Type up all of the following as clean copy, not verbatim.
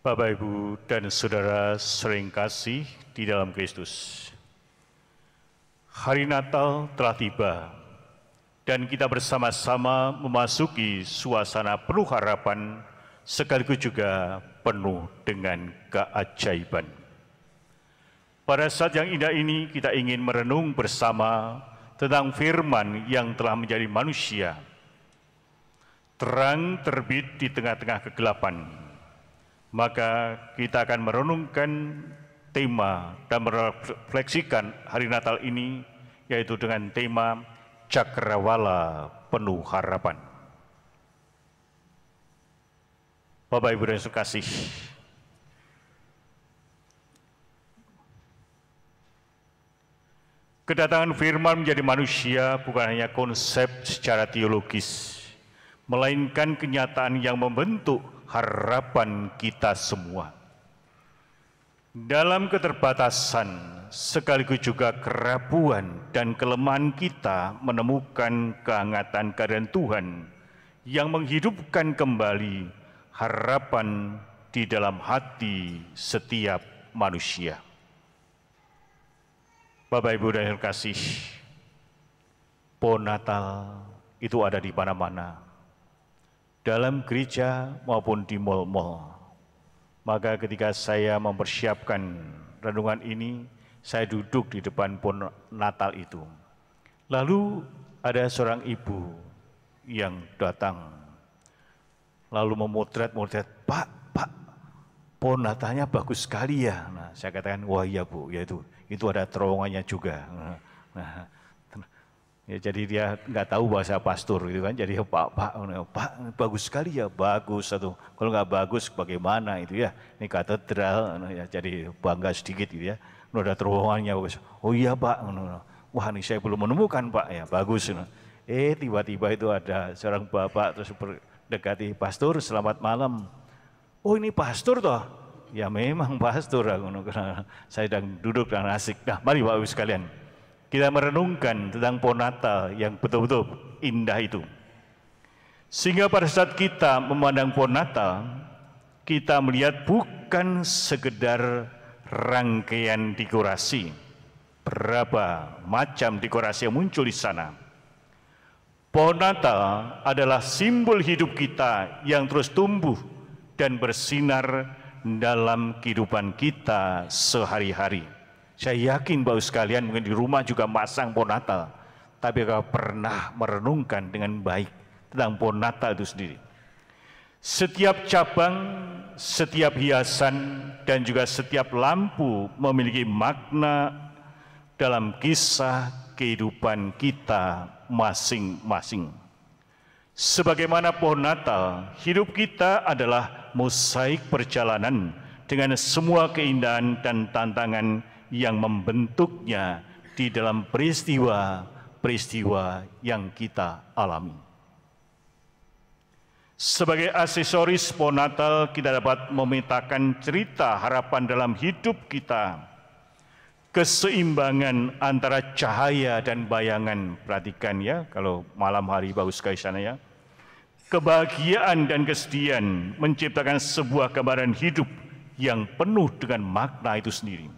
Bapak, Ibu, dan Saudara sering kasih di dalam Kristus. Hari Natal telah tiba, dan kita bersama-sama memasuki suasana penuh harapan, sekaligus juga penuh dengan keajaiban. Pada saat yang indah ini, kita ingin merenung bersama tentang firman yang telah menjadi manusia. Terang terbit di tengah-tengah kegelapan. Maka kita akan merenungkan tema dan merefleksikan hari Natal ini, yaitu dengan tema Cakrawala Penuh Harapan. Bapak, Ibu, dan Saudara kasih, kedatangan firman menjadi manusia bukan hanya konsep secara teologis, melainkan kenyataan yang membentuk harapan kita semua. Dalam keterbatasan sekaligus juga kerapuan dan kelemahan kita menemukan kehangatan kehadiran Tuhan yang menghidupkan kembali harapan di dalam hati setiap manusia. Bapak, Ibu, dan Saudara kasih, pohon Natal itu ada di mana-mana, dalam gereja maupun di mal-mal. Maka ketika saya mempersiapkan renungan ini, saya duduk di depan pohon Natal itu. Lalu ada seorang ibu yang datang, lalu memotret, Pak, pohon Natalnya bagus sekali ya. Nah, saya katakan, wah iya Bu, ya itu ada terowongannya juga. Ya, jadi dia nggak tahu bahasa pastor gitu kan, jadi Pak bagus sekali ya, bagus atau kalau nggak bagus bagaimana itu ya, ini katedral ya, jadi bangga sedikit gitu ya, ada terowongannya bagus. Oh iya Pak, wah ini saya belum menemukan Pak, ya bagus. Tiba-tiba itu ada seorang bapak terus berdekati, pastor selamat malam. Oh ini pastor toh? Ya memang pastor, saya sedang duduk dan asik. Nah mari Bapak Ibu sekalian, kita merenungkan tentang pohon Natal yang betul-betul indah itu. Sehingga pada saat kita memandang pohon Natal, kita melihat bukan sekedar rangkaian dekorasi. Berapa macam dekorasi yang muncul di sana. Pohon Natal adalah simbol hidup kita yang terus tumbuh dan bersinar dalam kehidupan kita sehari-hari. Saya yakin Bapak sekalian mungkin di rumah juga masang pohon Natal, tapi kalau pernah merenungkan dengan baik tentang pohon Natal itu sendiri. Setiap cabang, setiap hiasan, dan juga setiap lampu memiliki makna dalam kisah kehidupan kita masing-masing. Sebagaimana pohon Natal, hidup kita adalah mosaik perjalanan dengan semua keindahan dan tantangan yang membentuknya di dalam peristiwa-peristiwa yang kita alami. Sebagai aksesoris pohon Natal, kita dapat memetakan cerita harapan dalam hidup kita. Keseimbangan antara cahaya dan bayangan, perhatikan ya, kalau malam hari bagus sekali sana ya. Kebahagiaan dan kesedihan menciptakan sebuah gambaran hidup yang penuh dengan makna itu sendiri.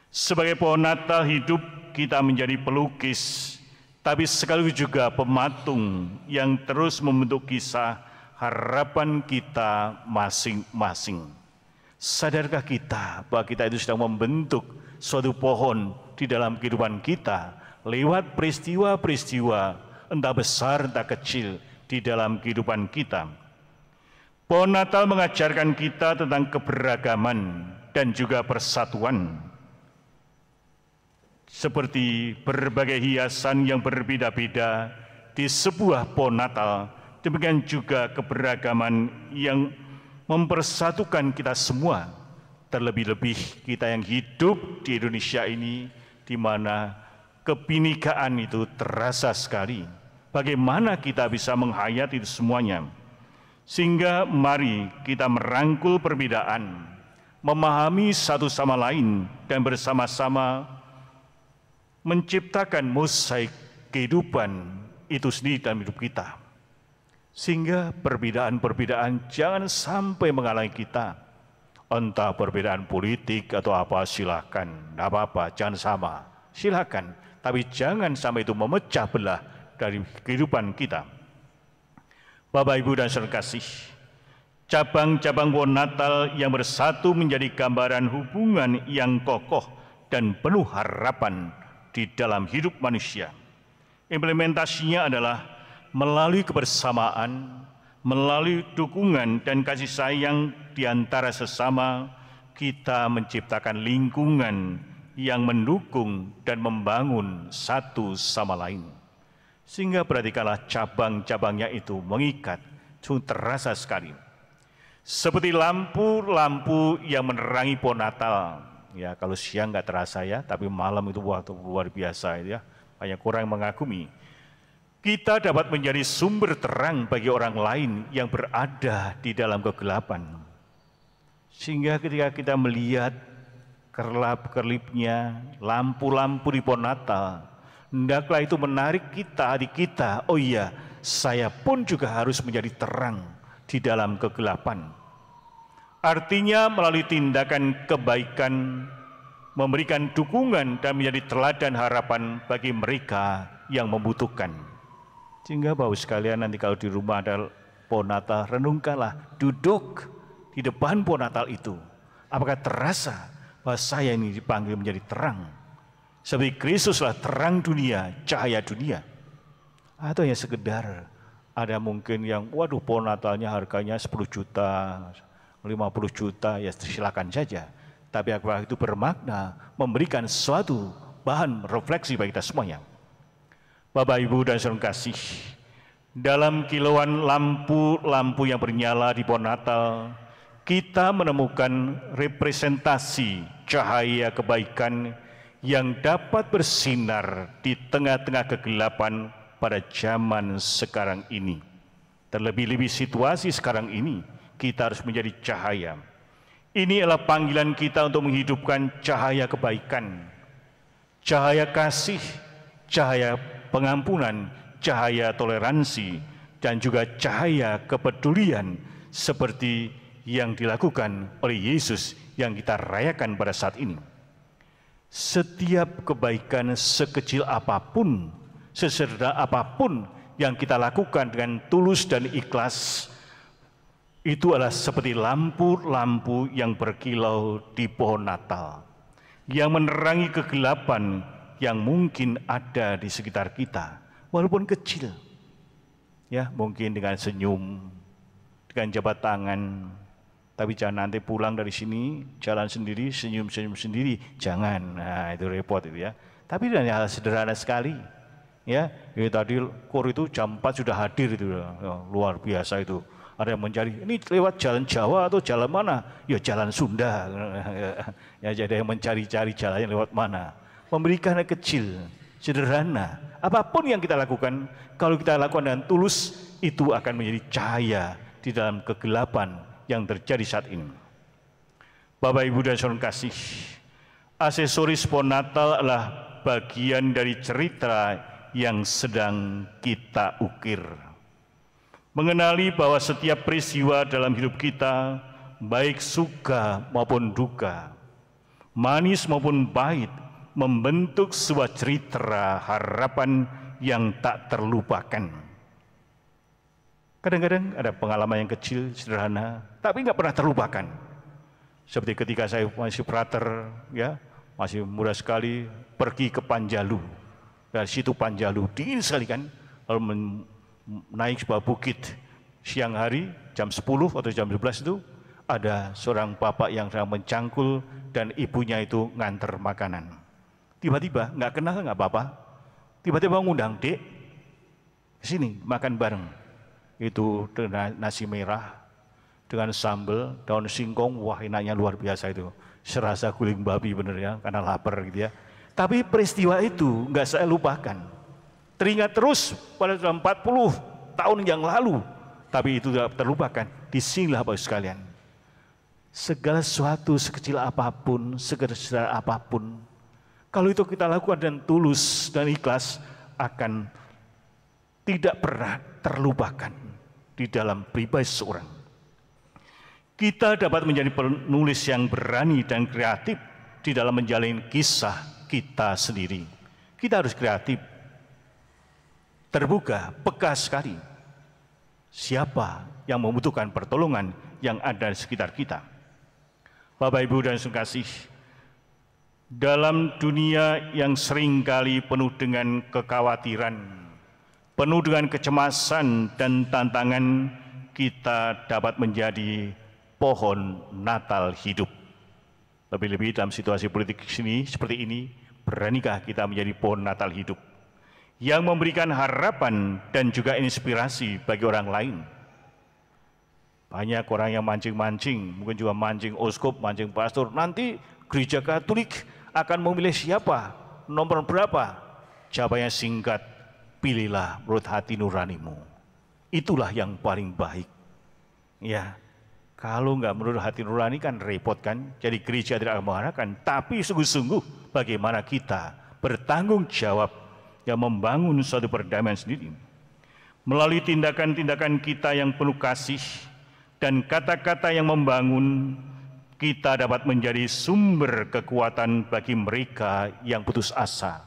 Sebagai pohon Natal hidup, kita menjadi pelukis, tapi sekaligus juga pematung yang terus membentuk kisah harapan kita masing-masing. Sadarkah kita bahwa kita itu sedang membentuk suatu pohon di dalam kehidupan kita lewat peristiwa-peristiwa entah besar entah kecil di dalam kehidupan kita. Pohon Natal mengajarkan kita tentang keberagaman dan juga persatuan. Seperti berbagai hiasan yang berbeda-beda di sebuah pohon Natal, demikian juga keberagaman yang mempersatukan kita semua. Terlebih-lebih kita yang hidup di Indonesia ini, di mana kebinekaan itu terasa sekali. Bagaimana kita bisa menghayati itu semuanya? Sehingga mari kita merangkul perbedaan, memahami satu sama lain, dan bersama-sama menciptakan mosaik kehidupan itu sendiri dalam hidup kita. Sehingga perbedaan-perbedaan jangan sampai menghalangi kita, Entah perbedaan politik atau apa, silakan, tidak apa-apa, jangan sama, silakan. Tapi jangan sampai itu memecah belah dari kehidupan kita. Bapak, Ibu, dan saudara kasih, cabang-cabang pohon Natal yang bersatu menjadi gambaran hubungan yang kokoh dan penuh harapan di dalam hidup manusia. Implementasinya adalah melalui kebersamaan, melalui dukungan dan kasih sayang di antara sesama, kita menciptakan lingkungan yang mendukung dan membangun satu sama lain. Sehingga perhatikanlah cabang-cabangnya itu mengikat, sungguh terasa sekali. Seperti lampu-lampu yang menerangi pohon Natal. Ya, kalau siang nggak terasa ya, tapi malam itu waktu luar biasa ya. Banyak orang mengagumi. Kita dapat menjadi sumber terang bagi orang lain yang berada di dalam kegelapan. Sehingga ketika kita melihat kerlap-kerlipnya lampu-lampu di pohon Natal, hendaklah itu menarik kita, hati kita, oh iya, saya pun juga harus menjadi terang di dalam kegelapan. Artinya melalui tindakan kebaikan, memberikan dukungan dan menjadi teladan harapan bagi mereka yang membutuhkan. Sehingga Bapak sekalian, nanti kalau di rumah ada pohon Natal, renungkanlah, duduk di depan pohon Natal itu. Apakah terasa bahwa saya ini dipanggil menjadi terang? Seperti Kristuslah terang dunia, cahaya dunia. Atau yang sekedar ada mungkin yang, waduh pohon Natalnya harganya 10 juta, 50 juta, ya silakan saja. Tapi apakah itu bermakna memberikan suatu bahan refleksi bagi kita semuanya? Bapak, Ibu, dan saudara kasih, dalam kilauan lampu-lampu yang bernyala di pohon Natal, kita menemukan representasi cahaya kebaikan yang dapat bersinar di tengah-tengah kegelapan pada zaman sekarang ini. Terlebih-lebih situasi sekarang ini, kita harus menjadi cahaya. Ini adalah panggilan kita untuk menghidupkan cahaya kebaikan, cahaya kasih, cahaya pengampunan, cahaya toleransi, dan juga cahaya kepedulian seperti yang dilakukan oleh Yesus yang kita rayakan pada saat ini. Setiap kebaikan sekecil apapun, sesederhana apapun yang kita lakukan dengan tulus dan ikhlas, itu adalah seperti lampu-lampu yang berkilau di pohon Natal, yang menerangi kegelapan yang mungkin ada di sekitar kita, walaupun kecil. Ya, mungkin dengan senyum, dengan jabat tangan, tapi jangan nanti pulang dari sini, jalan sendiri, senyum-senyum sendiri, jangan. Nah, itu repot itu ya. Tapi dengan hal sederhana sekali. Ya, tadi KOR itu jam 4 sudah hadir itu, ya, luar biasa itu. Ada yang mencari, ini lewat jalan Jawa atau jalan mana? Ya jalan Sunda. Ya, jadi yang mencari-cari jalannya lewat mana. Memberikan yang kecil, sederhana. Apapun yang kita lakukan, kalau kita lakukan dengan tulus, itu akan menjadi cahaya di dalam kegelapan yang terjadi saat ini. Bapak, Ibu, dan saudara kasih, aksesoris pohon Natal adalah bagian dari cerita yang sedang kita ukir. Mengenali bahwa setiap peristiwa dalam hidup kita, baik suka maupun duka, manis maupun pahit, membentuk sebuah cerita harapan yang tak terlupakan. Kadang-kadang ada pengalaman yang kecil, sederhana, tapi nggak pernah terlupakan. Seperti ketika saya masih prater, ya, masih muda sekali, pergi ke Panjalu. Dari situ Panjalu, dingin sekali kan, lalu naik sebuah bukit. Siang hari, jam 10 atau jam 11 itu, ada seorang bapak yang sedang mencangkul dan ibunya itu nganter makanan. Tiba-tiba, nggak kenal, nggak apa-apa, tiba-tiba ngundang, "Dek, sini makan bareng." Itu dengan nasi merah, dengan sambal, daun singkong, wah enaknya luar biasa itu. Serasa guling babi bener ya, karena lapar gitu ya. Tapi peristiwa itu nggak saya lupakan. Teringat terus pada 40 tahun yang lalu. Tapi itu tidak terlupakan. Disinilah Bapak sekalian. Segala sesuatu sekecil apapun, sesederhana apapun, kalau itu kita lakukan dengan tulus dan ikhlas, akan tidak pernah terlupakan di dalam pribadi seseorang. Kita dapat menjadi penulis yang berani dan kreatif di dalam menjalin kisah kita sendiri. Kita harus kreatif, terbuka, peka sekali. Siapa yang membutuhkan pertolongan yang ada di sekitar kita? Bapak, Ibu, dan saudara kasih, dalam dunia yang seringkali penuh dengan kekhawatiran, penuh dengan kecemasan dan tantangan, kita dapat menjadi pohon Natal hidup. Lebih-lebih dalam situasi politik sini seperti ini, beranikah kita menjadi pohon Natal hidup yang memberikan harapan dan juga inspirasi bagi orang lain? Banyak orang yang mancing-mancing, mungkin juga mancing uskup, mancing pastor. Nanti gereja Katolik akan memilih siapa, nomor berapa? Jawabannya singkat, pilihlah menurut hati nuranimu. Itulah yang paling baik. Ya, kalau nggak menurut hati nurani kan repot kan, jadi gereja tidak akan mengharapkan. Tapi sungguh-sungguh bagaimana kita bertanggung jawab yang membangun suatu perdamaian sendiri. Melalui tindakan-tindakan kita yang penuh kasih dan kata-kata yang membangun, kita dapat menjadi sumber kekuatan bagi mereka yang putus asa,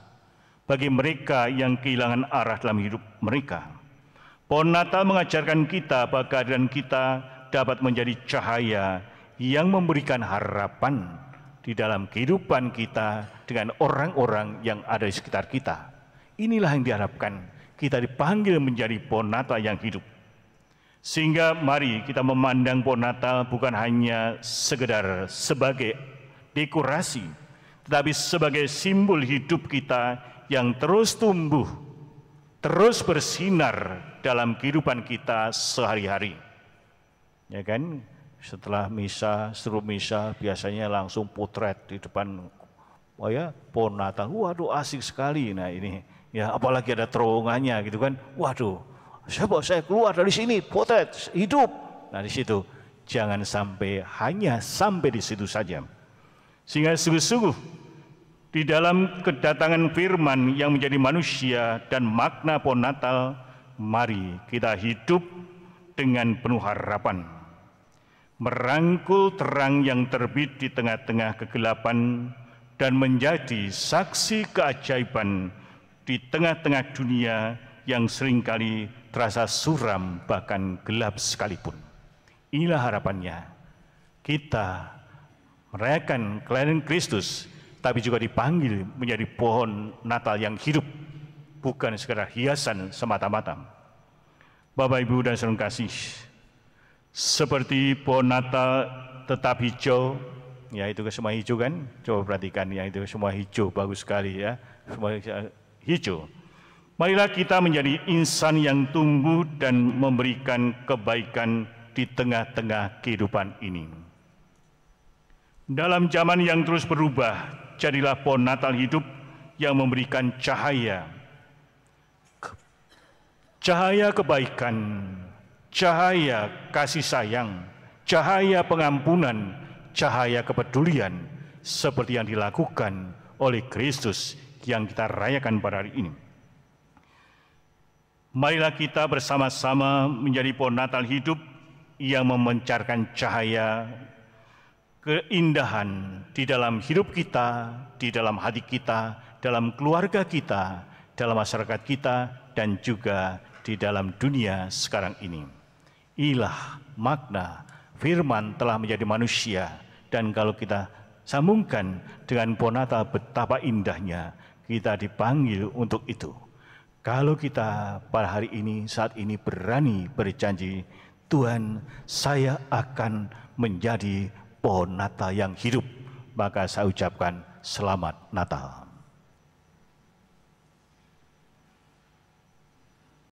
bagi mereka yang kehilangan arah dalam hidup mereka. Pohon Natal mengajarkan kita bahwa kehadiran kita dapat menjadi cahaya yang memberikan harapan di dalam kehidupan kita dengan orang-orang yang ada di sekitar kita. Inilah yang diharapkan, kita dipanggil menjadi pohon Natal yang hidup. Sehingga mari kita memandang pohon Natal bukan hanya sekedar sebagai dekorasi, tetapi sebagai simbol hidup kita yang terus tumbuh, terus bersinar dalam kehidupan kita sehari-hari. Ya kan, setelah misa, seluruh misa biasanya langsung potret di depan pohon Natal. Waduh, asik sekali. Nah ini, ya apalagi ada terowongannya gitu kan. Waduh, saya keluar dari sini, potret hidup. Nah di situ jangan sampai hanya sampai di situ saja. Sehingga sungguh-sungguh di dalam kedatangan firman yang menjadi manusia dan makna pohon Natal, mari kita hidup dengan penuh harapan, merangkul terang yang terbit di tengah-tengah kegelapan dan menjadi saksi keajaiban di tengah-tengah dunia yang seringkali terasa suram bahkan gelap sekalipun. Inilah harapannya. Kita merayakan kelahiran Kristus, tapi juga dipanggil menjadi pohon Natal yang hidup, bukan sekedar hiasan semata-mata. Bapak, Ibu, dan saudara kasih, seperti pohon Natal tetap hijau, ya itu semua hijau kan? Coba perhatikan, ya itu semua hijau, bagus sekali ya, semua hijau. Marilah kita menjadi insan yang tumbuh dan memberikan kebaikan di tengah-tengah kehidupan ini. Dalam zaman yang terus berubah, jadilah pohon Natal hidup yang memberikan cahaya, cahaya kebaikan, cahaya kasih sayang, cahaya pengampunan, cahaya kepedulian, seperti yang dilakukan oleh Kristus yang kita rayakan pada hari ini. Marilah kita bersama-sama menjadi pohon Natal hidup yang memancarkan cahaya keindahan di dalam hidup kita, di dalam hati kita, dalam keluarga kita, dalam masyarakat kita, dan juga di dalam dunia sekarang ini. Inilah makna firman telah menjadi manusia, dan kalau kita sambungkan dengan pohon Natal, betapa indahnya kita dipanggil untuk itu. Kalau kita pada hari ini, saat ini berani berjanji, Tuhan, saya akan menjadi pohon Natal yang hidup, maka saya ucapkan selamat Natal.